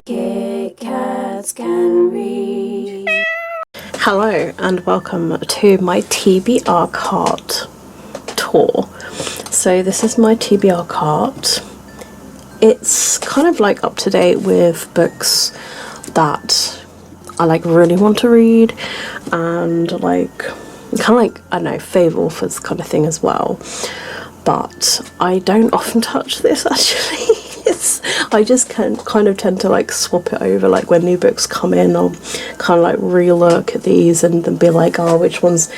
Kitkatscanread. Hello and welcome to my TBR cart tour. So this is my TBR cart. It's kind of like up to date with books that I like really want to read, and like kind of like, I don't know, favourite authors kind of thing as well. But I don't often touch this actually. I just kind of tend to like swap it over, like when new books come in I'll kind of like re-look at these and then be like, oh, which one's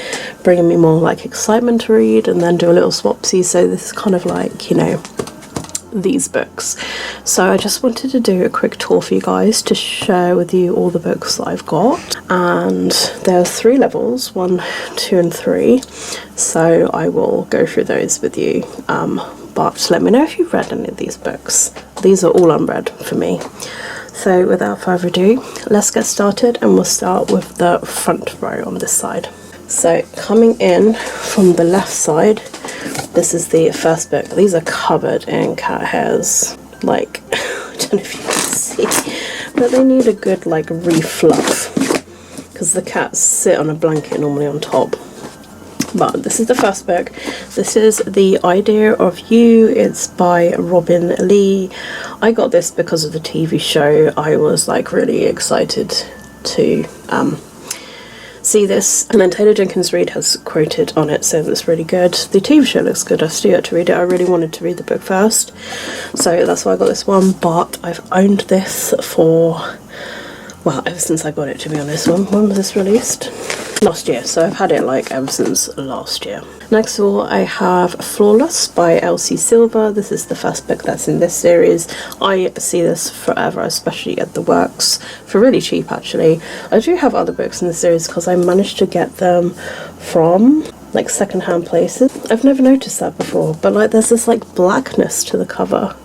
bringing me more like excitement to read, and then do a little swapsy. So this is kind of like, you know, these books. So I just wanted to do a quick tour for you guys to share with you all the books that I've got, and there are 3 levels, 1, 2 and 3, so I will go through those with you. But let me know if you've read any of these books. These are all unread for me. So without further ado, let's get started, and we'll start with the front row on this side. So coming in from the left side, this is the first book. These are covered in cat hairs. Like, I don't know if you can see, but they need a good like refluff, because the cats sit on a blanket normally on top. But this is the first book. This is The Idea of You. It's by Robin Lee. I got this because of the TV show. I was like really excited to see this, and then Taylor Jenkins Reid has quoted on it saying it's really good. The TV show looks good. I still yet to read it. I really wanted to read the book first, so that's why I got this one. But I've owned this for, well, ever since I got it, to be honest. When was this released? Last year, so I've had it like ever since last year. Next of all, I have Flawless by Elsie Silver. This is the first book that's in this series. I see this forever, especially at the Works, for really cheap actually. I do have other books in the series because I managed to get them from like secondhand places. I've never noticed that before, but like there's this like blackness to the cover,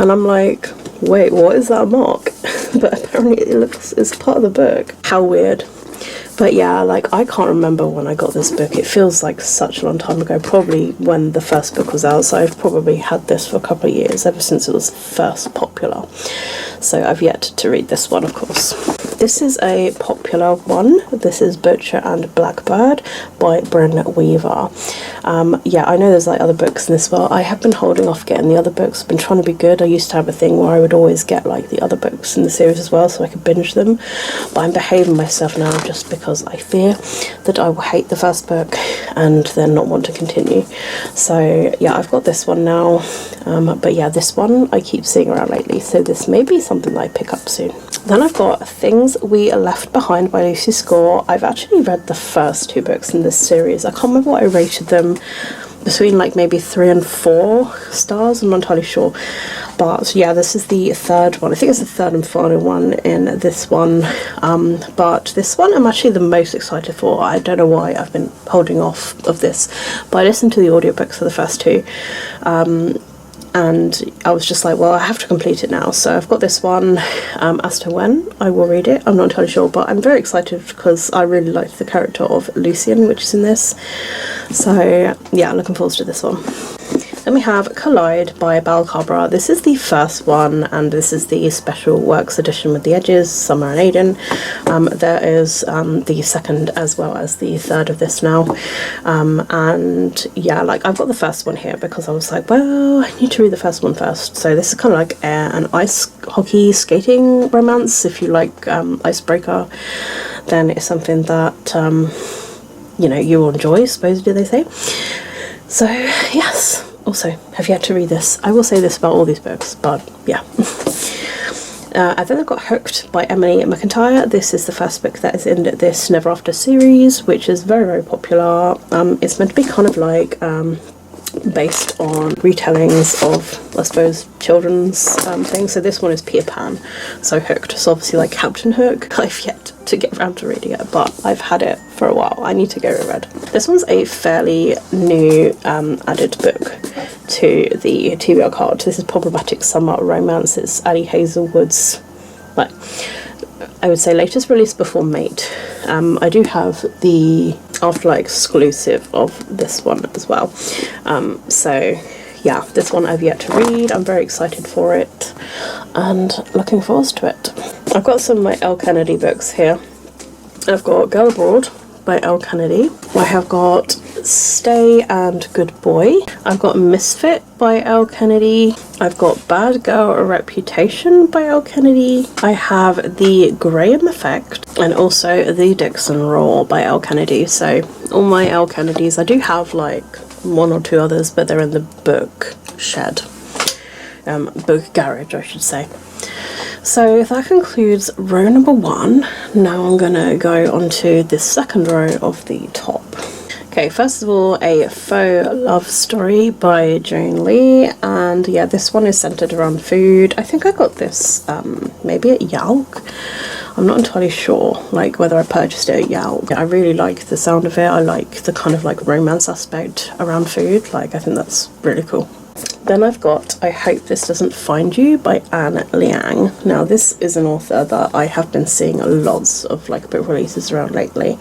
and I'm like, wait, what is that mark? But apparently it's part of the book. How weird. But yeah, like I can't remember when I got this book. It feels like such a long time ago, probably when the first book was out. So I've probably had this for a couple of years, ever since it was first popular. So I've yet to read this one, of course. This is a popular one. This is Butcher and Blackbird by Bryn Weaver. Yeah, I know there's like other books in this, but I have been holding off getting the other books. I've been trying to be good. I used to have a thing where I would always get like the other books in the series as well, so I could binge them. But I'm behaving myself now just because I fear that I will hate the first book and then not want to continue. So yeah, I've got this one now. But yeah, this one I keep seeing around lately, so this may be something that I pick up soon. Then I've got Things We Left Behind by Lucy Score. I've actually read the first 2 books in this series. I can't remember what I rated them, between like maybe 3 and 4 stars, I'm not entirely sure. But yeah, this is the third one. I think it's the third and final one in this one. But this one I'm actually the most excited for. I don't know why I've been holding off of this, but I listened to the audiobooks for the first 2. And I was just like, well, I have to complete it now. So I've got this one. As to when I will read it, I'm not entirely sure, but I'm very excited because I really liked the character of Lucian, which is in this. So yeah, looking forward to this one. Then we have Collide by Balcabra. This is the first one, and this is the special works edition with the edges, Summer and Aiden. There is the second as well as the third of this now. And yeah, like I've got the first one here because I was like, well, I need to read the first one first. So this is kind of like an ice hockey skating romance. If you like Icebreaker, then it's something that you know, you will enjoy, supposedly they say. So yes. Also, have yet to read this. I will say this about all these books, but yeah. And then I've got Hooked by Emily McIntyre. This is the first book that is in this Never After series, which is very, very popular. It's meant to be kind of like based on retellings of, I suppose, children's things. So this one is Peter Pan, so Hooked. So obviously like Captain Hook. I've yet to get around to reading it, but I've had it for a while. I need to get it read. This one's a fairly new added book to the TBR card. This is Problematic Summer Romance. It's Ali Hazelwood's, like, I would say latest release before Mate. I do have the Afterlife exclusive of this one as well. So yeah, this one I've yet to read. I'm very excited for it. and looking forward to it. I've got some of my Elle Kennedy books here. I've got Girl Abroad by Elle Kennedy. I have got Stay and Good Boy. I've got Misfit by Elle Kennedy. I've got Bad Girl A Reputation by Elle Kennedy. I have The Graham Effect and also The Dixon Rule by Elle Kennedy. So all my Elle Kennedys, I do have like one or two others, but they're in the book shed. Book garage, I should say. So that concludes row number 1. Now I'm gonna go on to the second row of the top. Okay, first of all, a faux love story by Jane Lee, and yeah, this one is centered around food. I think I got this maybe at Yalk. I'm not entirely sure, like whether I purchased it at Yalk. I really like the sound of it. I like the kind of like romance aspect around food. Like, I think that's really cool. Then I've got I Hope This Doesn't Find You by Anne Liang. Now this is an author that I have been seeing lots of like book releases around lately,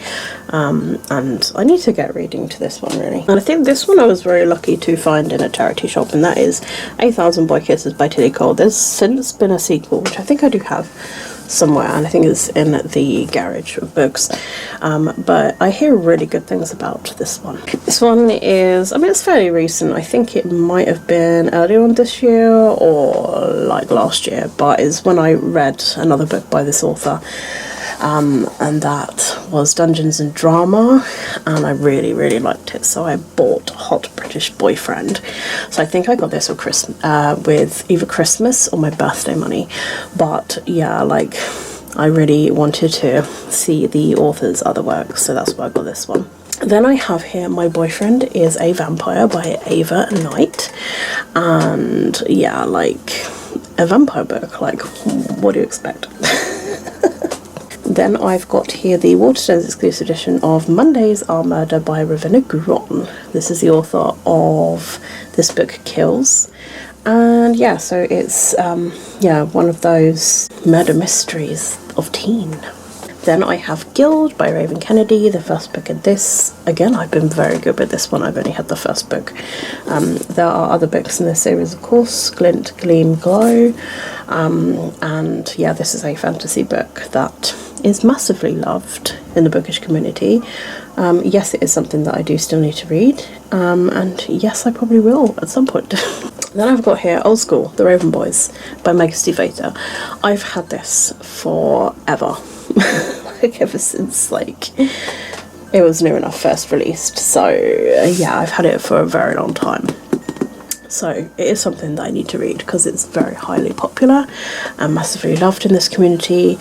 and I need to get reading to this one really. And I think this one I was very lucky to find in a charity shop, and that is 8,000 Boy Kisses by Tilly Cole. There's since been a sequel, which I think I do have somewhere, and I think it's in the garage of books, but I hear really good things about this one. This one is, I mean, it's fairly recent. I think it might have been earlier on this year or like last year, but is when I read another book by this author, and that was Dungeons and Drama, and I really liked it, so I bought Hot British Boyfriend. So I think I got this for with either Christmas or my birthday money, but yeah, like I really wanted to see the author's other works, so that's why I got this one. Then I have here My Boyfriend is a Vampire by Ava Knight, and yeah, like a vampire book, like what do you expect? Then I've got here the Waterstones exclusive edition of Mondays Are Murder by Ravenna Gruon. This is the author of this book, Kills. And yeah, so it's yeah, one of those murder mysteries of teen. Then I have Guild by Raven Kennedy, the first book in this. Again, I've been very good with this one. I've only had the first book. There are other books in this series, of course, Glint, Gleam, Glow. And yeah, this is a fantasy book that is massively loved in the bookish community. Yes, it is something that I do still need to read. And yes, I probably will at some point. Then I've got here Old School, The Raven Boys by Meg Stiefvater. I've had this forever. Like ever since like it was new enough first released, so yeah, I've had it for a very long time. So it is something that I need to read because it's very highly popular and massively loved in this community,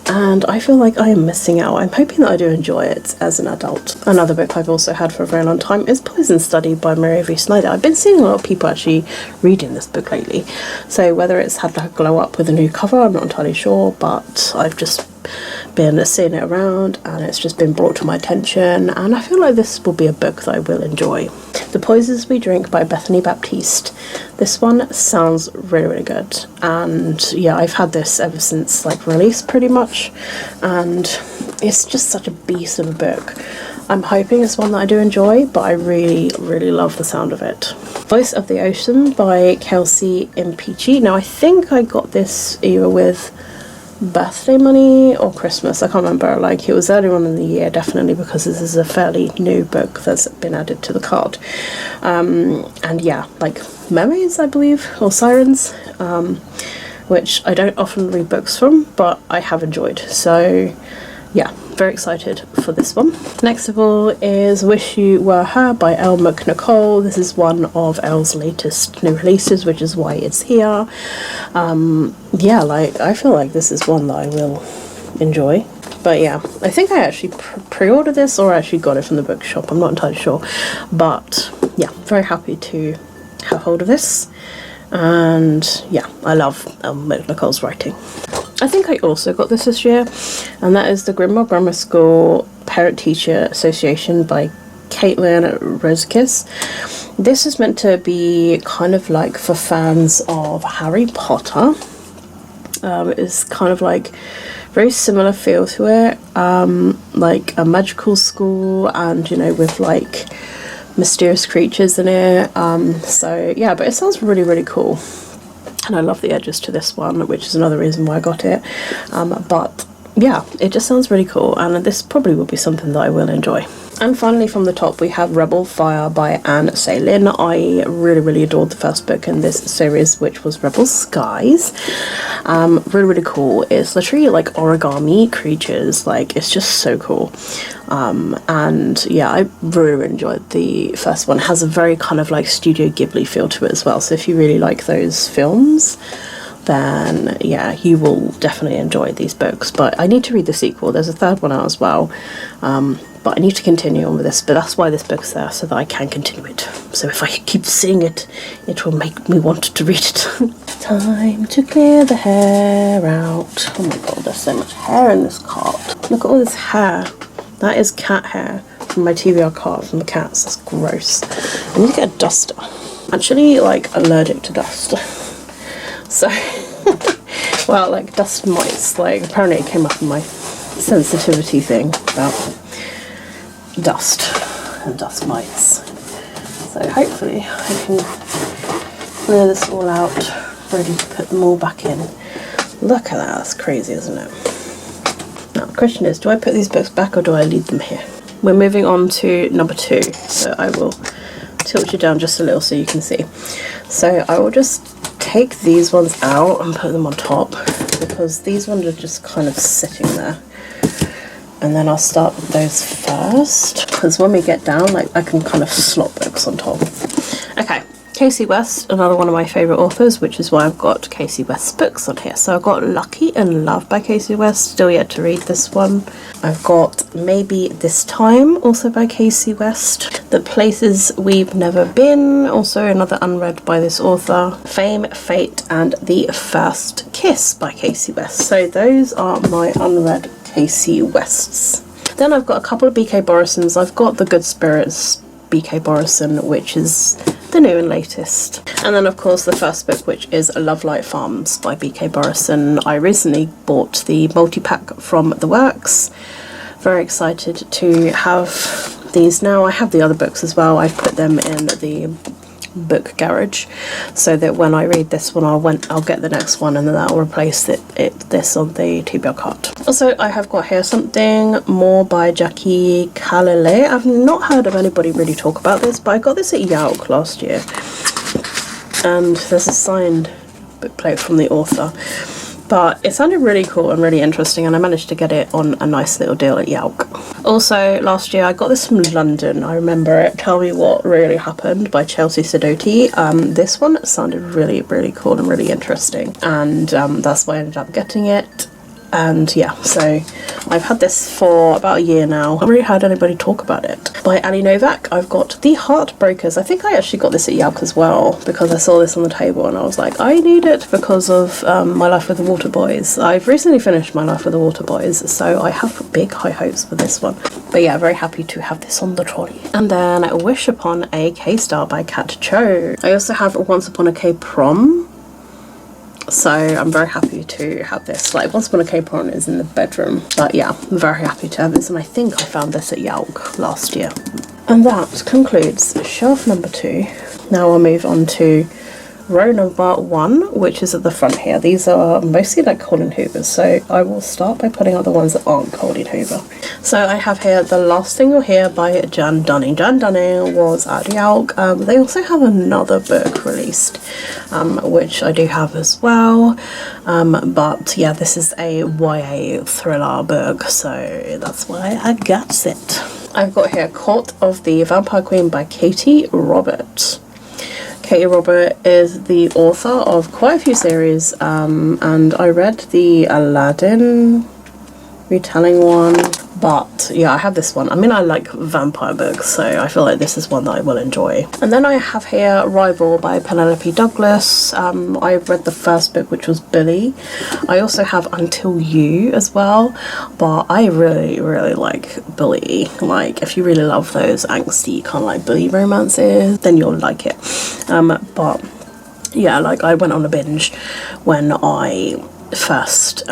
and I feel like I am missing out. I'm hoping that I do enjoy it as an adult. Another book I've also had for a very long time is Poison Study by Maria V. Snyder. I've been seeing a lot of people actually reading this book lately, so whether it's had like a glow up with a new cover, I'm not entirely sure, but I've just been seeing it around and it's just been brought to my attention, and I feel like this will be a book that I will enjoy. The Poisons We Drink by Bethany Baptiste. This one sounds really good, and yeah, I've had this ever since like release pretty much, and it's just such a beast of a book. I'm hoping it's one that I do enjoy, but I really love the sound of it. Voice of the Ocean by Kelsey Impeachy. Now I think I got this either with birthday money or Christmas, I can't remember. Like, it was earlier on in the year, definitely, because this is a fairly new book that's been added to the card. And yeah, like Mermaids, I believe, or Sirens, which I don't often read books from, but I have enjoyed. So yeah, very excited for this one. Next of all is Wish You Were Her by Elle McNicol. This is one of Elle's latest new releases, which is why it's here. Yeah, like I feel like this is one that I will enjoy. But yeah, I think I actually pre-ordered this or I actually got it from the bookshop. I'm not entirely sure. But yeah, very happy to have hold of this. And yeah, I love Elle McNicol's writing. I think I also got this year, and that is the Grimmauld Grammar School Parent-Teacher Association by Caitlin Rosekis. This is meant to be kind of like for fans of Harry Potter. It's kind of like very similar feel to it, like a magical school, and you know, with like mysterious creatures in it. So yeah, but it sounds really cool. and I love the edges to this one, which is another reason why I got it. But yeah, it just sounds really cool, and this probably will be something that I will enjoy. And finally from the top we have Rebel Fire by Anne Saylin. I really adored the first book in this series, which was Rebel Skies. Really cool. It's literally like origami creatures, like it's just so cool. And yeah, I really enjoyed the first one. It has a very kind of like Studio Ghibli feel to it as well, so if you really like those films, then yeah, you will definitely enjoy these books. But I need to read the sequel. There's a third one out as well, but I need to continue on with this, but that's why this book's there, so that I can continue it. So if I keep seeing it, it will make me want to read it. Time to clear the hair out. Oh my god, there's so much hair in this cart. Look at all this hair. That is cat hair from my TBR cart from the cats. That's gross. I need to get a duster. I'm actually like allergic to dust. So, well, like dust mites, like apparently it came up in my sensitivity thing about dust and dust mites. So hopefully I can clear this all out, ready to put them all back in. Look at that, that's crazy, isn't it? Now the question is, do I put these books back or do I leave them here? We're moving on to number 2, so I will tilt you down just a little so you can see. So I will just take these ones out and put them on top, because these ones are just kind of sitting there. And then I'll start with those first, because when we get down, like I can kind of slot books on top. Okay, Casey West, another one of my favourite authors, which is why I've got Casey West's books on here. So I've got Lucky and Love by Casey West, still yet to read this one. I've got Maybe This Time, also by Casey West. The Places We've Never Been, also another unread by this author. Fame, Fate and The First Kiss by Casey West. So those are my unread Casey Wests. Then I've got a couple of BK Borisons. I've got The Good Spirits BK Borison, which is the new and latest. And then of course the first book, which is Love Light Farms by BK Borison. I recently bought the multi-pack from The Works. Very excited to have these now. I have the other books as well. I've put them in the book garage so that when I read this one I'll get the next one, and then that'll replace this on the TBR cart. Also, I have got here Something More by Jackie Candlelight. I've not heard of anybody really talk about this, but I got this at Yauk last year, and there's a signed bookplate from the author. But it sounded really cool and really interesting, and I managed to get it on a nice little deal at Yauk. Also, last year I got this from London. I remember it. Tell Me What Really Happened by Chelsea Sidoti. This one sounded really cool and really interesting, and that's why I ended up getting it. And yeah, so I've had this for about a year now. I haven't really heard anybody talk about it. By Ali Novak, I've got The Heartbreakers. I think I actually got this at Yauk as well, because I saw this on the table and I was like, I need it because of My Life with the Water Boys. I've recently finished My Life with the Water Boys, so I have big high hopes for this one. But yeah, very happy to have this on the trolley. And then Wish Upon a K-Star by Kat Cho. I also have Once Upon a K-Prom. So I'm very happy to have this. Like, Once Upon a K-Prom is in the bedroom, but yeah, I'm very happy to have this, and I think I found this at Yauk last year. And that concludes shelf number 2. Now I'll move on to row number 1, which is at the front here. These are mostly like Colin Hoovers, so I will start by putting out the ones that aren't Colin Hoover. So I have here The Last Thing You'll Hear by Jan Dunning. Jan Dunning was at Yauk. They also have another book released, which I do have as well. But yeah, this is a YA thriller book, so that's why I got it. I've got here Court of the Vampire Queen by Katie Robert. Katie Robert is the author of quite a few series, and I read the Aladdin retelling one, but yeah, I have this one. I mean, I like vampire books, so I feel like this is one that I will enjoy. And then I have here Rival by Penelope Douglas. I read the first book, which was Billy. I also have Until You as well, but I really like Billy. Like, if you really love those angsty kind of like Billy romances, then you'll like it. But yeah, like I went on a binge when I first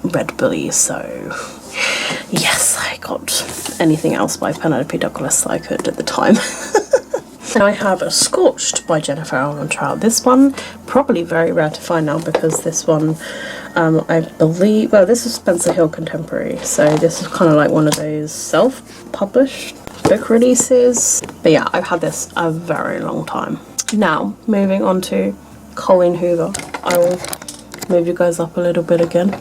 read Billy, so yes, I got anything else by Penelope Douglas that I could at the time. And I have a Scorched by Jennifer Allen Trout. This one, probably very rare to find now, because this one, I believe, well, this is Spencer Hill Contemporary, so this is kind of like one of those self-published book releases. But yeah, I've had this a very long time. Now, moving on to Colleen Hoover. I will move you guys up a little bit again.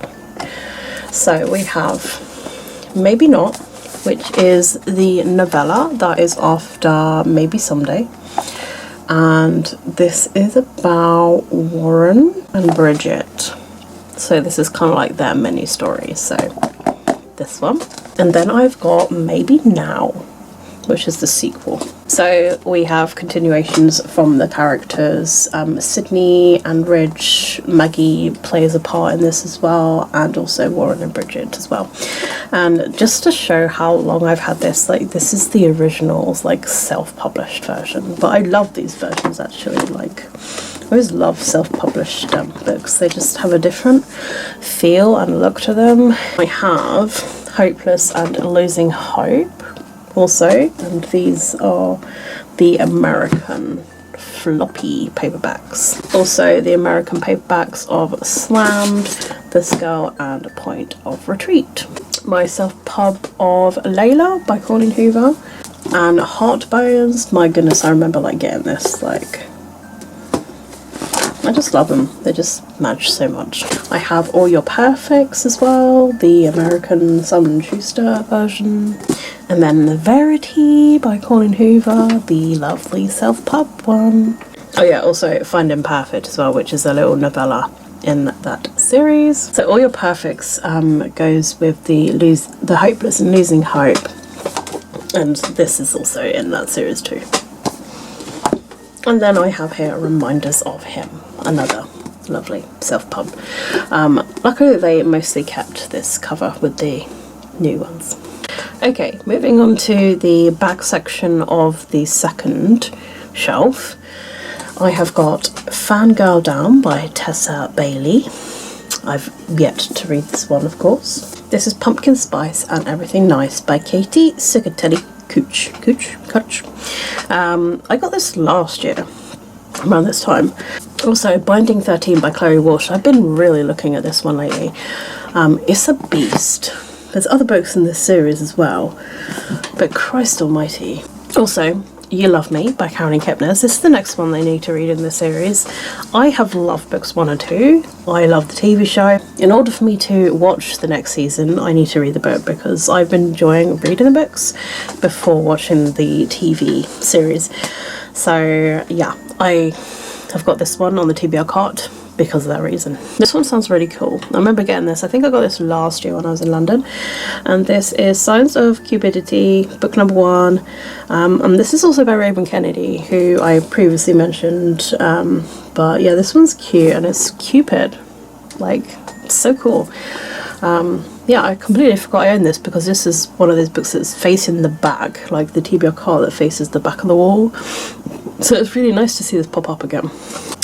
So we have Maybe Not, which is the novella that is after Maybe Someday. And this is about Warren and Bridget. So this is kind of like their mini story. So this one. And then I've got Maybe Now, which is the sequel. So we have continuations from the characters. Sydney and Ridge, Maggie plays a part in this as well, and also Warren and Bridget as well. And just to show how long I've had this, like, this is the original, like, self-published version. But I love these versions actually. Like, I always love self-published books. They just have a different feel and look to them. I have Hopeless and Losing Hope also, and these are the American floppy paperbacks. Also the American paperbacks of Slammed, This Girl, and Point of Retreat. My self-pub of Layla by Colleen Hoover, and Heartbones. My goodness, I remember like getting this, like, I just love them. They just match so much. I have All Your Perfects as well, the American Simon & Schuster version. And then The Verity by Colleen Hoover, the lovely self-pub one. Oh yeah, also Find Imperfect as well, which is a little novella in that series. So All Your Perfects goes with the Hopeless and Losing Hope. And this is also in that series too. And then I have here Reminders of Him, another lovely self-pub. Luckily they mostly kept this cover with the new ones. Okay, moving on to the back section of the second shelf. I have got Fangirl Down by Tessa Bailey. I've yet to read this one, of course. This is Pumpkin Spice and Everything Nice by Katie Cicatelli Cooch. I got this last year, around this time. Also, Binding 13 by Chloe Walsh. I've been really looking at this one lately. It's a beast. There's other books in this series as well, but Christ almighty. Also, You Love Me by Caroline Kepnes. This is the next one they need to read in the series. I have loved books 1 and 2. I love the TV show. In order for me to watch the next season, I need to read the book, because I've been enjoying reading the books before watching the TV series. So yeah, I have got this one on the TBR cart because of that reason. This one sounds really cool. I remember getting this. I think I got this last year when I was in London. And this is Signs of Cupidity, book number 1. And this is also by Raven Kennedy, who I previously mentioned. But yeah, this one's cute, and it's Cupid. Like, it's so cool. Yeah, I completely forgot I owned this, because this is one of those books that's facing the back, like the TBR card that faces the back of the wall. So it's really nice to see this pop up again.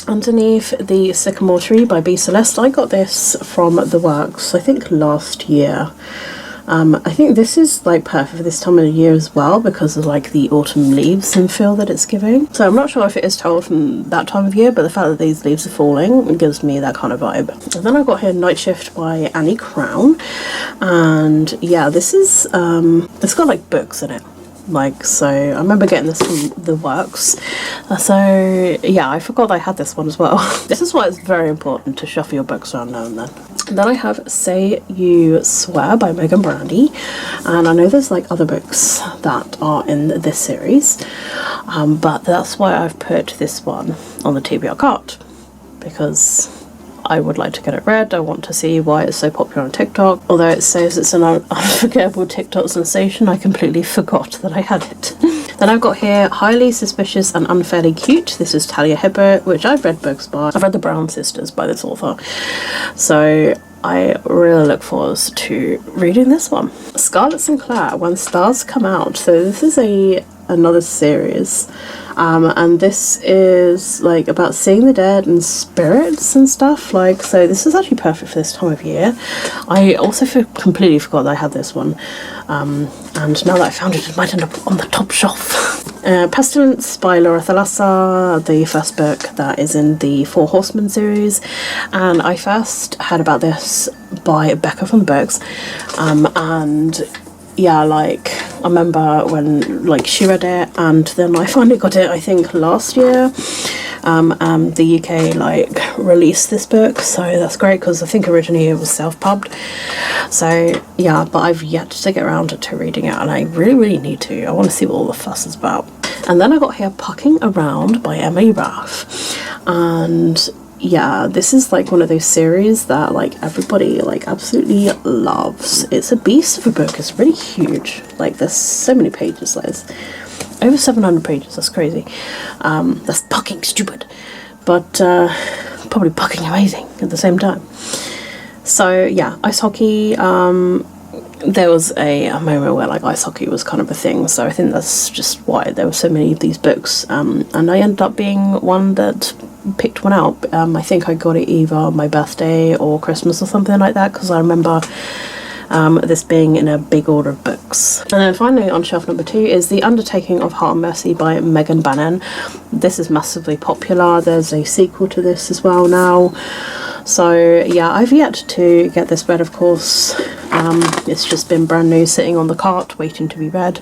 Underneath the Sycamore Tree by B. Celeste. I got this from The Works, I think last year. I think this is like perfect for this time of the year as well, because of like the autumn leaves and feel that it's giving. So I'm not sure if it is told from that time of year, but the fact that these leaves are falling gives me that kind of vibe. And then I got here Night Shift by Annie Crown, and yeah, this is it's got like books in it. Like, so I remember getting this from The Works. So yeah, I forgot I had this one as well. This is why it's very important to shuffle your books around now and then. And then I have Say You Swear by Megan Brandy, and I know there's like other books that are in this series, but that's why I've put this one on the TBR cart, because I would like to get it read. I want to see why it's so popular on TikTok. Although it says it's an unforgettable TikTok sensation, I completely forgot that I had it. Then I've got here Highly Suspicious and Unfairly Cute. This is Talia Hibbert, which I've read books by. I've read The Brown Sisters by this author. So I really look forward to reading this one. Scarlett Sinclair, When Stars Come Out. So this is another series. And this is like about seeing the dead and spirits and stuff, like, so this is actually perfect for this time of year. I also completely forgot that I had this one, and now that I found it, it might end up on the top shelf. Pestilence by Laura Thalassa, the first book that is in the Four Horsemen series, and I first heard about this by Becca from the books, and yeah, like I remember when like she read it, and then I finally got it I think last year. The UK like released this book, so that's great because I think originally it was self-pubbed. So yeah, but I've yet to get around to reading it, and I really need to. I want to see what all the fuss is about. And then I got here Pucking Around by Emily Raff, and yeah, this is like one of those series that like everybody like absolutely loves. It's a beast of a book. It's really huge. Like there's so many pages. There's over 700 pages. That's crazy. That's fucking stupid, but probably fucking amazing at the same time. So yeah, ice hockey. There was a moment where like ice hockey was kind of a thing, so I think that's just why there were so many of these books, and I ended up being one that picked one out. I think I got it either on my birthday or Christmas or something like that, because I remember this being in a big order of books. And then finally on shelf number 2 is The Undertaking of Heart and Mercy by Megan Bannon. This is massively popular. There's a sequel to this as well now. So yeah, I've yet to get this read, of course. It's just been brand new sitting on the cart waiting to be read.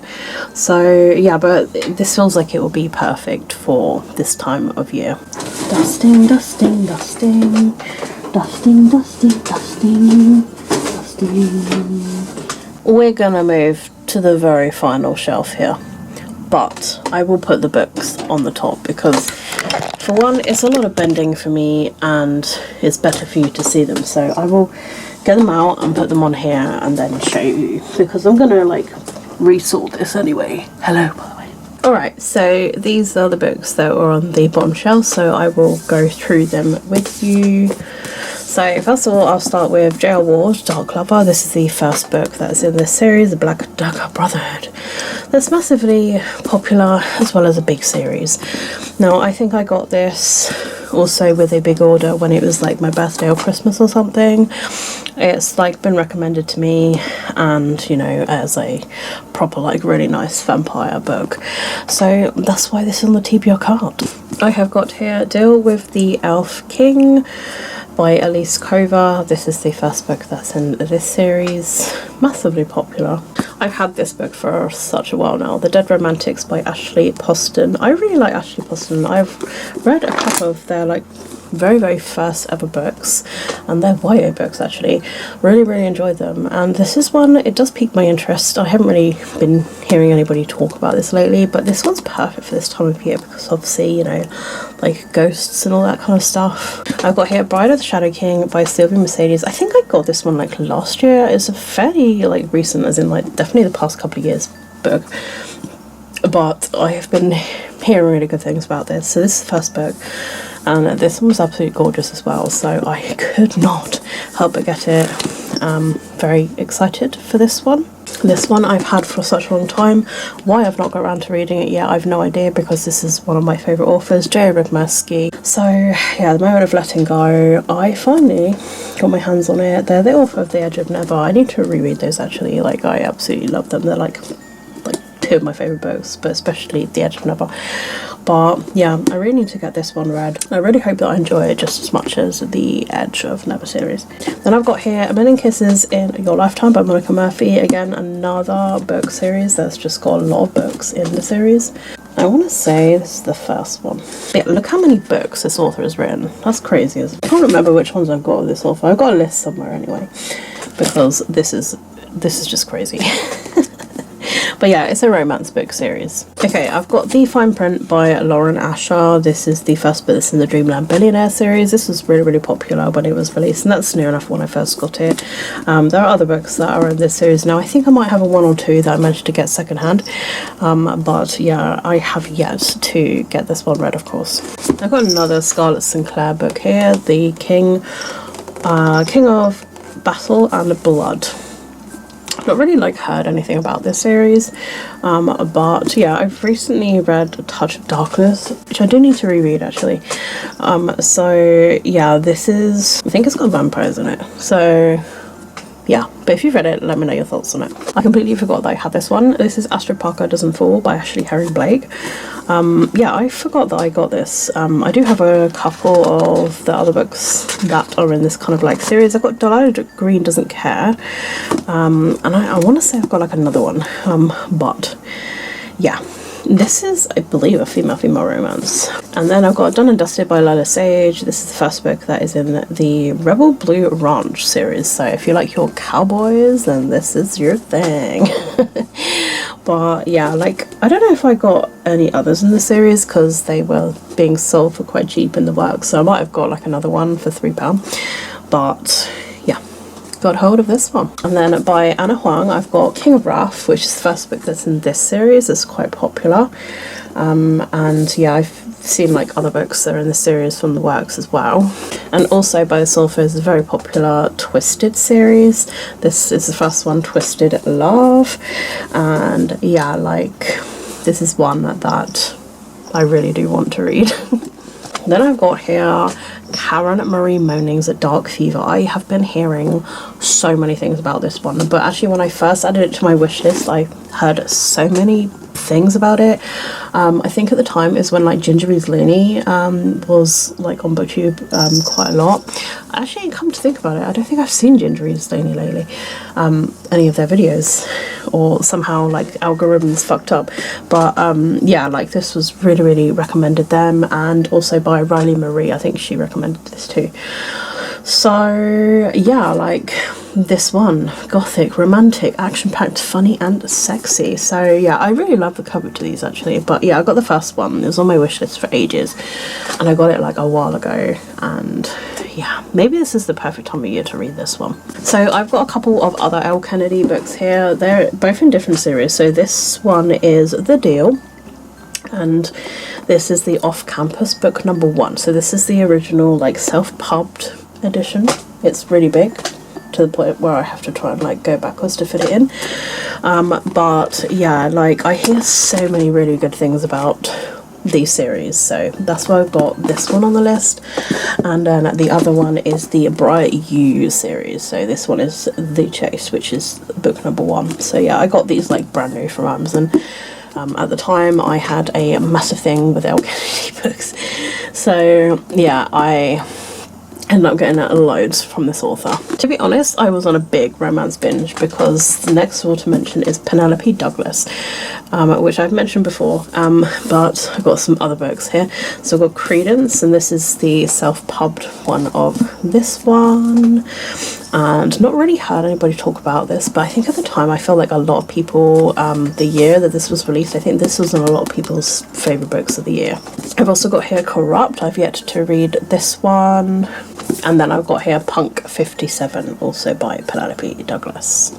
So yeah, but this feels like it will be perfect for this time of year. Dusting, dusting, dusting, dusting, dusting, dusting, dusting. We're gonna move to the very final shelf here, but I will put the books on the top because for one, it's a lot of bending for me and it's better for you to see them. So I will get them out and put them on here and then show you, because I'm gonna like resort this anyway. Hello, by the way. Alright, so these are the books that are on the bottom shelf, so I will go through them with you. So first of all, I'll start with J.R. Ward, Dark Lover. This is the first book that's in this series, The Black Dagger Brotherhood. That's massively popular as well as a big series. Now, I think I got this also with a big order when it was like my birthday or Christmas or something. It's like been recommended to me, and you know, as a proper like really nice vampire book. So that's why this is on the TBR card. I have got here Deal with the Elf King by Elise Kova. This is the first book that's in this series. Massively popular. I've had this book for such a while now. The Dead Romantics by Ashley Poston. I really like Ashley Poston. I've read a couple of their like very first ever books, and they're YA books actually. Really enjoyed them, and this is one, it does pique my interest. I haven't really been hearing anybody talk about this lately, but this one's perfect for this time of year because obviously, you know, like ghosts and all that kind of stuff. I've got here Bride of the Shadow King by Sylvia Mercedes. I think I got this one like last year. It's a fairly like recent, as in like definitely the past couple of years book, but I have been hearing really good things about this. So this is the first book, and this one was absolutely gorgeous as well, so I could not help but get it. Very excited for this one. This one I've had for such a long time. Why I've not got around to reading it yet, I've no idea, because this is one of my favourite authors, J. Rydmersky. So yeah, The Moment of Letting Go, I finally got my hands on it. They're the author of The Edge of Never. I need to reread those actually. Like, I absolutely love them. They're like two of my favourite books, but especially The Edge of Never. But yeah, I really need to get this one read. I really hope that I enjoy it just as much as the Edge of Never series. Then I've got here A Million Kisses in Your Lifetime by Monica Murphy. Again, another book series that's just got a lot of books in the series. I want to say this is the first one. Yeah, look how many books this author has written. That's crazy. I can't remember which ones I've got of this author. I've got a list somewhere anyway, because this is just crazy. But yeah, it's a romance book series. Okay, I've got The Fine Print by Lauren Asher. This is the first book that's in the Dreamland Billionaire series. This was really popular when it was released, and that's near enough when I first got it. There are other books that are in this series now. I think I might have a one or two that I managed to get secondhand. But yeah, I have yet to get this one read, of course. I've got another Scarlett Sinclair book here, The King of Battle and Blood. Not really like heard anything about this series, but yeah, I've recently read A Touch of Darkness, which I do need to reread actually. So yeah, this is, I think it's got vampires in it, so yeah, but if you've read it, let me know your thoughts on it. I completely forgot that I had this one. This is Astrid Parker Doesn't Fall by Ashley Herring Blake. Yeah, I forgot that I got this. I do have a couple of the other books that are in this kind of like series. I've got Delilah Green Doesn't Care, and I want to say I've got like another one, but yeah. This is, I believe, a female romance. And then I've got Done and Dusted by Lila Sage. This is the first book that is in the Rebel Blue Ranch series. So if you like your cowboys, then this is your thing. But yeah, like, I don't know if I got any others in the series because they were being sold for quite cheap in the works. So I might have got like another one for £3. But yeah, got hold of this one. And then by Anna Huang, I've got King of Wrath, which is the first book that's in this series. It's quite popular, and yeah, I've seen like other books that are in the series from the works as well. And also by the Sulphurs, the very popular Twisted series. This is the first one, Twisted Love, and yeah, like, this is one that I really do want to read. Then I've got here Karen Marie Moning's Dark Fever. I have been hearing so many things about this one, but actually when I first added it to my wish list, I heard so many things about it. I think at the time is when like Gingery's Looney was like on BookTube quite a lot. Actually, come to think about it, I don't think I've seen Gingery's Looney lately, any of their videos, or somehow like algorithms fucked up. But yeah, like this was really recommended them, and also by Riley Marie, I think she recommended this too. So yeah, like this one, gothic, romantic, action-packed, funny and sexy. So yeah, I really love the cover to these actually. But yeah, I got the first one. It was on my wish list for ages, and I got it like a while ago, and yeah, maybe this is the perfect time of year to read this one. So I've got a couple of other Elle Kennedy books here. They're both in different series. So this one is The Deal, and this is the Off-Campus book number 1. So this is the original like self-pubbed edition. It's really big to the point where I have to try and like go backwards to fit it in, but yeah, like I hear so many really good things about these series, so that's why I've got this one on the list. And then the other one is the Bright You series. So this one is The Chase, which is book number 1. So yeah, I got these like brand new from Amazon. At the time I had a massive thing with Elle Kennedy books, so yeah, I ended up getting loads from this author. To be honest, I was on a big romance binge because the next one to mention is Penelope Douglas, which I've mentioned before, but I've got some other books here. So I've got Credence, and this is the self-pubbed one of this one, and not really heard anybody talk about this, but I think at the time I felt like a lot of people, the year that this was released, I think this was in a lot of people's favourite books of the year. I've also got here Corrupt. I've yet to read this one. And then I've got here Punk 57, also by Penelope Douglas.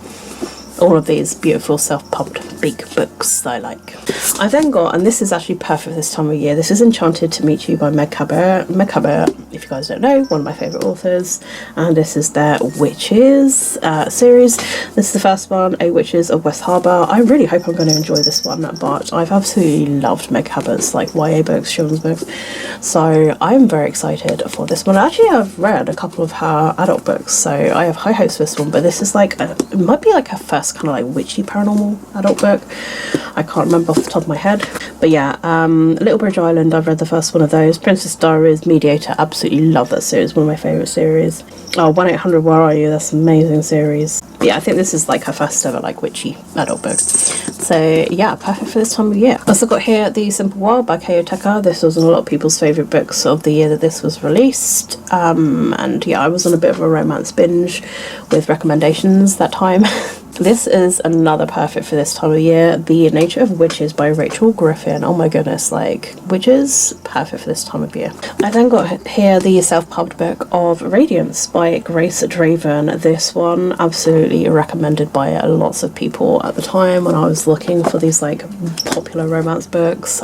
All of these beautiful self-pubbed big books that I like. I then got, and this is actually perfect this time of year, this is Enchanted to Meet You by Meg Cabot. Meg Cabot, if you guys don't know, one of my favourite authors, and this is their Witches series. This is the first one, A Witches of West Harbour. I really hope I'm going to enjoy this one, but I've absolutely loved Meg Cabot's like YA books, children's books, so I'm very excited for this one. Actually, I've read a couple of her adult books, so I have high hopes for this one, but this is like, it might be like her first kind of like witchy paranormal adult book. I can't remember off the top of my head, but yeah, Little Bridge Island, I've read the first one of those. Princess Diaries, Mediator, absolutely love that series, one of my favourite series. Oh, 1-800 Where Are You, that's an amazing series. But yeah, I think this is like her first ever like witchy adult book, so yeah, perfect for this time of year. Also got here The Simple World by Kayoteka. This was one of a lot of people's favourite books of the year that this was released, and yeah, I was on a bit of a romance binge with recommendations that time. This is another perfect for this time of year, The Nature of Witches by Rachel Griffin. Oh my goodness, like, witches, perfect for this time of year. I then got here the self-pubbed book of Radiance by Grace Draven. This one absolutely recommended by lots of people at the time when I was looking for these like popular romance books.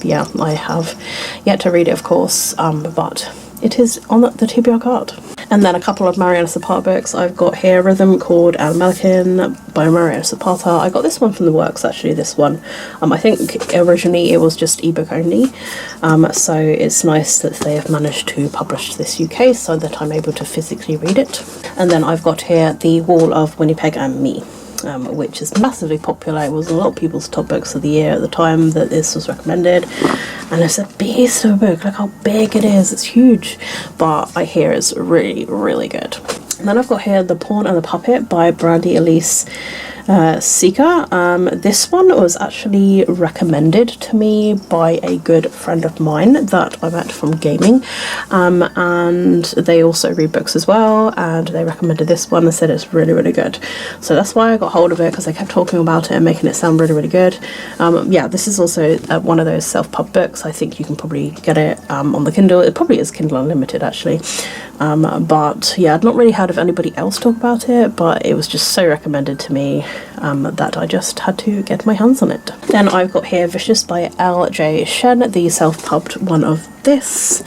Yeah, I have yet to read it, of course, but it is on the TBR card. And then a couple of Mariana Zapata books. I've got here Rhythm, Chord and Melican by Mariana Zapata. I got this one from the works, actually, this one. I think originally it was just ebook only. So it's nice that they have managed to publish this UK so that I'm able to physically read it. And then I've got here The Wall of Winnipeg and Me, which is massively popular. It was a lot of people's top books of the year at the time that this was recommended. And it's a beast of a book. Look how big it is. It's huge. But I hear it's really, really good. And then I've got here The Pawn and the Puppet by Brandy Elise Seeker. This one was actually recommended to me by a good friend of mine that I met from gaming, and they also read books as well, and they recommended this one and said it's really, really good. So that's why I got hold of it, because they kept talking about it and making it sound really, really good. Yeah, this is also one of those self-pub books. I think you can probably get it on the Kindle. It probably is Kindle Unlimited, actually. But yeah, I'd not really heard of anybody else talk about it, but it was just so recommended to me that I just had to get my hands on it. Then I've got here Vicious by L.J. Shen, the self-pubbed one of this,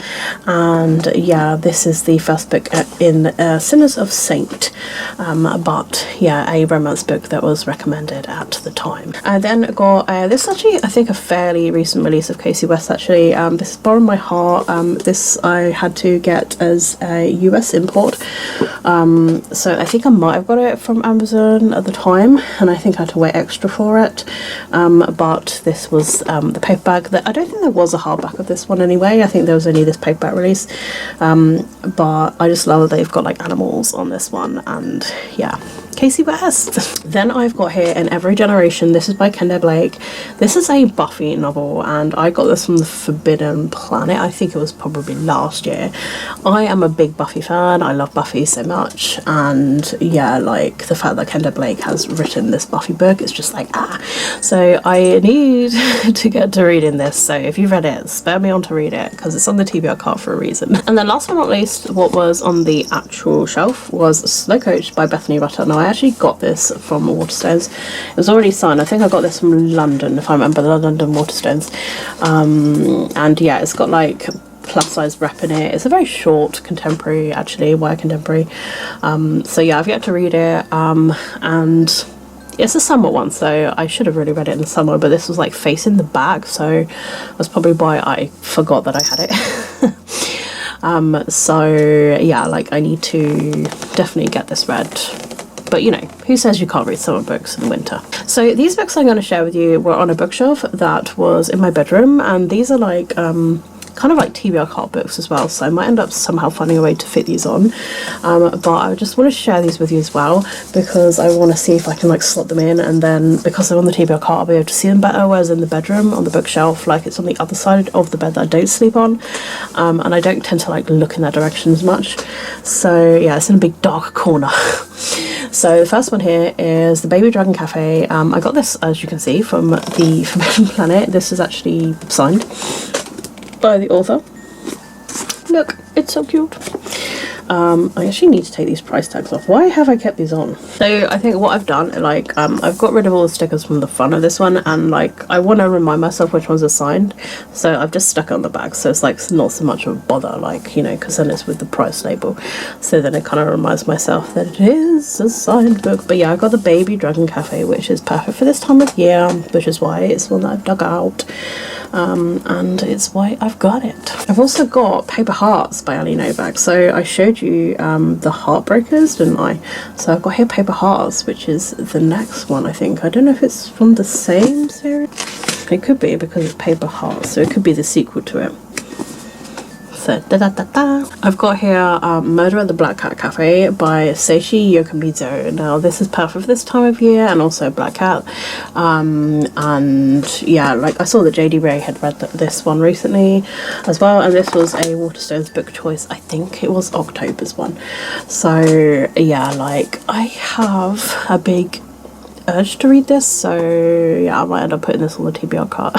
and yeah, this is the first book in Sinners of Saint, but yeah, a romance book that was recommended at the time. I then got this is actually, I think, a fairly recent release of Casey West, actually. This is Borrow My Heart. This I had to get as a US import, so I think I might have got it from Amazon at the time, and I think I had to wait extra for it, but this was the paperback. That I don't think there was a hardback of this one anyway. I think there was only this paperback release, but I just love that they've got like animals on this one, and yeah, Casey West. Then I've got here In Every Generation. This is by Candlelight. This is a Buffy novel, and I got this from the Forbidden Planet. I think it was probably last year. I am a big Buffy fan. I love Buffy so much, and yeah, like the fact that Kendra Blake has written this Buffy book, it's just like so I need to get to reading this. So if you've read it, spare me on to read it, because it's on the TBR cart for a reason. And then last but not least, what was on the actual shelf was Slow Coach by Bethany Rutter. Now I actually got this from Waterstones. It was already signed. I think I got this from London, if I remember, the London Waterstones. And yeah, it's got like plus size rep in it. It's a very short contemporary, actually, YA contemporary. So yeah, I've yet to read it, and it's a summer one, so I should have really read it in the summer, but this was like facing the back, so that's probably why I forgot that I had it. So yeah, like I need to definitely get this read. But you know, who says you can't read summer books in the winter? So these books I'm going to share with you were on a bookshelf that was in my bedroom, and these are like kind of like TBR cart books as well, so I might end up somehow finding a way to fit these on, but I just want to share these with you as well, because I want to see if I can like slot them in, and then because they're on the TBR cart I'll be able to see them better, whereas in the bedroom on the bookshelf, like it's on the other side of the bed that I don't sleep on, and I don't tend to like look in that direction as much, so yeah, it's in a big dark corner. So the first one here is The Baby Dragon Cafe. I got this, as you can see, from the Forbidden Planet. This is actually signed by the author. Look, it's so cute. I actually need to take these price tags off. Why have I kept these on? So I think what I've done, like, I've got rid of all the stickers from the front of this one, and like I want to remind myself which ones are signed, so I've just stuck it on the back, so it's like not so much of a bother, like, you know, because then it's with the price label, so then it kind of reminds myself that it is a signed book. But yeah, I've got The Baby Dragon Cafe, which is perfect for this time of year, which is why it's one that I've dug out, and it's why I've got it. I've also got Paper Hearts by Ali Novak. So I showed you the Heartbreakers, didn't I? So I've got here Paper Hearts, which is the next one, I think. I don't know if it's from the same series. It could be, because it's Paper Hearts, so it could be the sequel to it. So I've got here Murder at the Black Cat Cafe by Seishi Yokomizo. Now this is perfect for this time of year, and also Black Cat, and yeah, like I saw that JD Ray had read this one recently as well, and this was a Waterstones book choice. I think it was October's one. So yeah, like I have a big urge to read this, so yeah, I might end up putting this on the TBR cart.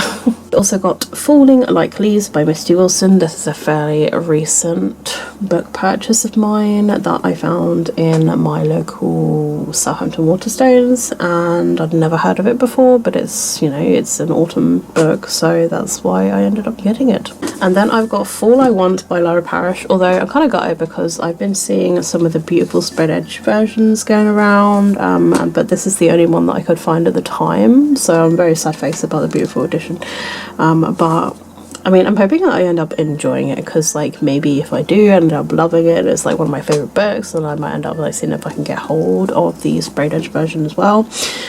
Also got Falling Like Leaves by Misty Wilson. This is a fairly recent book purchase of mine that I found in my local Southampton Waterstones, and I'd never heard of it before, but it's, you know, it's an autumn book, so that's why I ended up getting it. And then I've got Fall I Want by Laura Parrish, although I'm kind of gutted because I've been seeing some of the beautiful spread edge versions going around, but this is the only one that I could find at the time, so I'm very sad face about the beautiful edition. But I mean, I'm hoping that I end up enjoying it, because like maybe if I do end up loving it, it's like one of my favorite books, and I might end up like seeing if I can get hold of the sprayed edge version as well,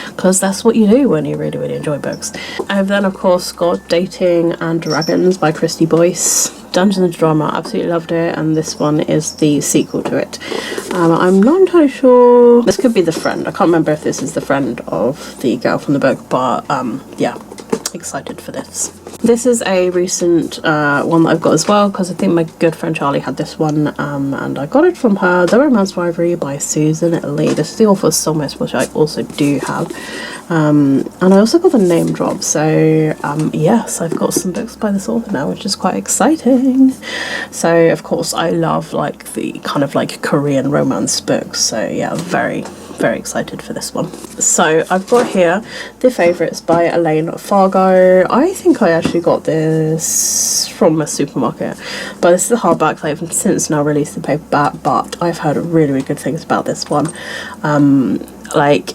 because that's what you do when you really enjoy books. I've then of course got Dating and Dragons by Christy Boyce. Dungeons and Drama, absolutely loved it, and this one is the sequel to it. I'm not entirely sure, this could be the friend, I can't remember if this is the friend of the girl from the book, but yeah, excited for this. This is a recent one that I've got as well, because I think my good friend Charlie had this one, and I got it from her. The Romance Rivalry by Susan Lee. This is the author of Soulmates, which I also do have, and I also got the name drop, so yes, I've got some books by this author now, which is quite exciting. So of course I love like the kind of like Korean romance books, so yeah, very excited for this one. So I've got here The Favourites by Elaine Fargo. I think I actually got this from a supermarket, but this is the hardback. They've since now released the paperback, but I've heard really good things about this one. Like,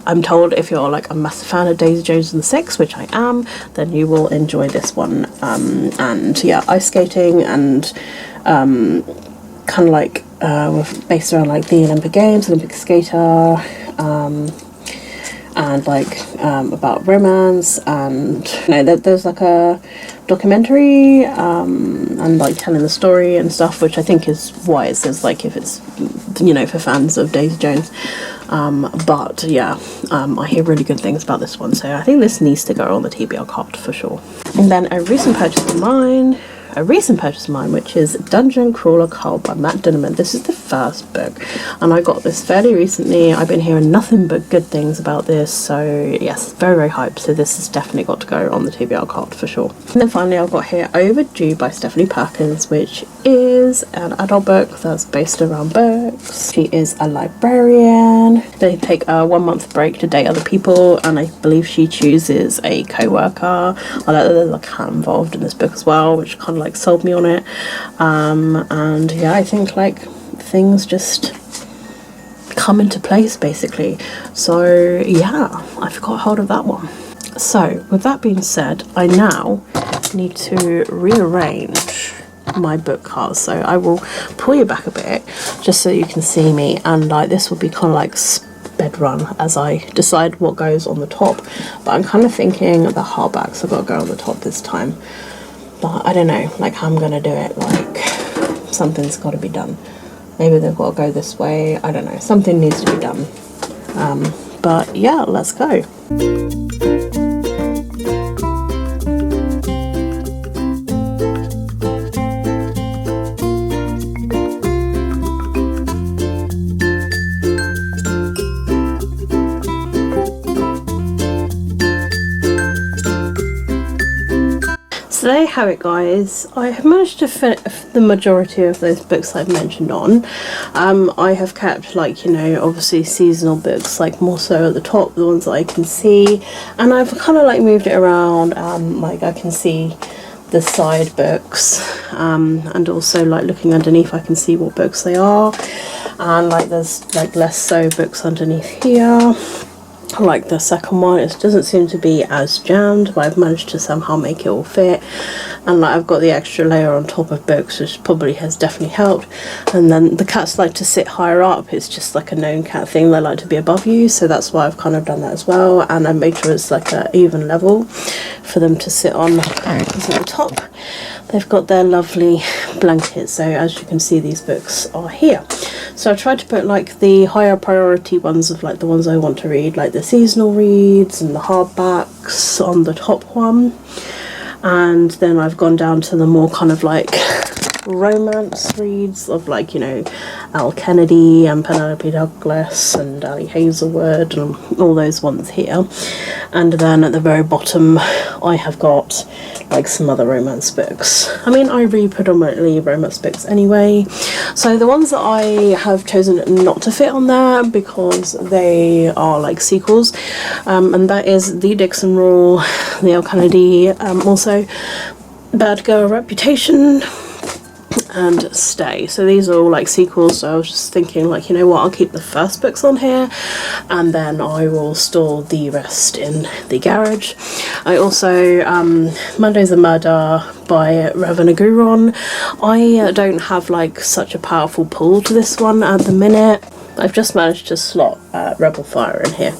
I'm told if you're like a massive fan of Daisy Jones and the Six, which I am, then you will enjoy this one. And yeah, ice skating and kind of like based around like the Olympic Games, Olympic skater, and like about romance, and you know, there's like a documentary and like telling the story and stuff, which I think is why it says like if it's, you know, for fans of Daisy Jones. But yeah, I hear really good things about this one, so I think this needs to go on the TBR card for sure. And then a recent purchase of mine, which is Dungeon Crawler Carl by Matt Dinnerman. This is the first book, and I got this fairly recently. I've been hearing nothing but good things about this, so yes, very hyped. So this has definitely got to go on the TBR card for sure. And then finally I've got here Overdue by Stephanie Perkins, which is an adult book that's based around books. She is a librarian. They take a 1 month break to date other people, and I believe she chooses a co-worker. I like that there's a cat involved in this book as well, which kind of like sold me on it. And yeah, I think like things just come into place basically. So yeah, I've got hold of that one. So with that being said, I now need to rearrange my book cards, so I will pull you back a bit just so you can see me, and like this will be kind of like sped run as I decide what goes on the top, but I'm kind of thinking the hardbacks have got to go on the top this time. But I don't know, like how I'm gonna do it, like something's got to be done. Maybe they've got to go this way, I don't know, something needs to be done. But yeah, let's go. So there you have it, guys. I have managed to finish the majority of those books I've mentioned on. I have kept, like, you know, obviously seasonal books, like more so at the top, the ones that I can see, and I've kind of like moved it around, like I can see the side books, and also like looking underneath I can see what books they are, and like there's like less so books underneath here. Like the second one, it doesn't seem to be as jammed, but I've managed to somehow make it all fit, and like I've got the extra layer on top of books, which probably has definitely helped. And then the cats like to sit higher up, it's just like a known cat thing, they like to be above you, so that's why I've kind of done that as well, and I made sure it's like an even level for them to sit on. Because at the top they've got their lovely blankets, so as you can see these books are here. So I tried to put like the higher priority ones of like the ones I want to read, like the seasonal reads and the hardbacks on the top one, and then I've gone down to the more kind of like romance reads of, like, you know, Al Kennedy and Penelope Douglas and Ali Hazelwood and all those ones here. And then at the very bottom I have got like some other romance books. I mean, I read predominantly romance books anyway, so the ones that I have chosen not to fit on there because they are like sequels, and that is The Dixon Rule, The Al Kennedy, also Bad Girl Reputation, and Stay. So these are all like sequels, so I was just thinking, like, you know what, I'll keep the first books on here and then I will store the rest in the garage. I also Monday's a Murder by Ravanaguron. I don't have like such a powerful pull to this one at the minute. I've just managed to slot Rebel Fire in here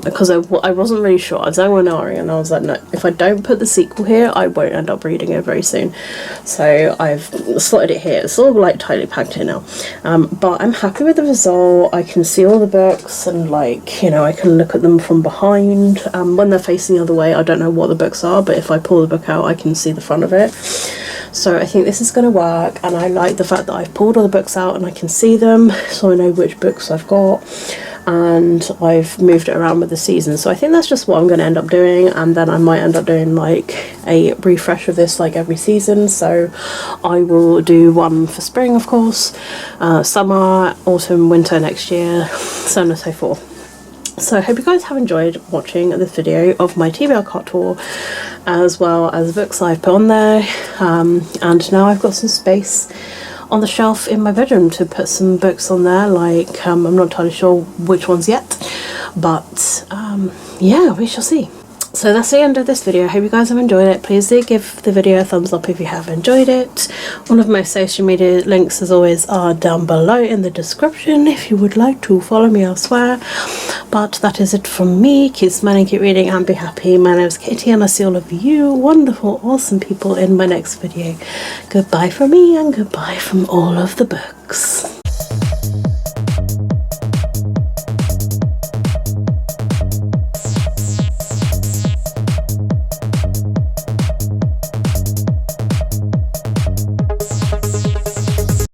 because I wasn't really sure. I was Sanguinari and I was like, no, if I don't put the sequel here, I won't end up reading it very soon. So I've slotted it here. It's all like tightly packed here now. But I'm happy with the result. I can see all the books and, like, you know, I can look at them from behind. When they're facing the other way, I don't know what the books are, but if I pull the book out, I can see the front of it. So I think this is going to work, and I like the fact that I've pulled all the books out and I can see them, so I know which books I've got, and I've moved it around with the season. So I think that's just what I'm going to end up doing, and then I might end up doing like a refresh of this like every season. So I will do one for spring, of course, summer, autumn, winter next year, so on and so forth. So I hope you guys have enjoyed watching this video of my TBR cart tour, as well as the books I've put on there, and now I've got some space on the shelf in my bedroom to put some books on there, like I'm not entirely sure which ones yet, but yeah, we shall see. So that's the end of this video. I hope you guys have enjoyed it. Please do give the video a thumbs up if you have enjoyed it. All of my social media links, as always, are down below in the description if you would like to follow me elsewhere. But that is it from me. Keep smiling, keep reading, and be happy. My name is Katie, and I see all of you wonderful, awesome people in my next video. Goodbye from me, and goodbye from all of the books.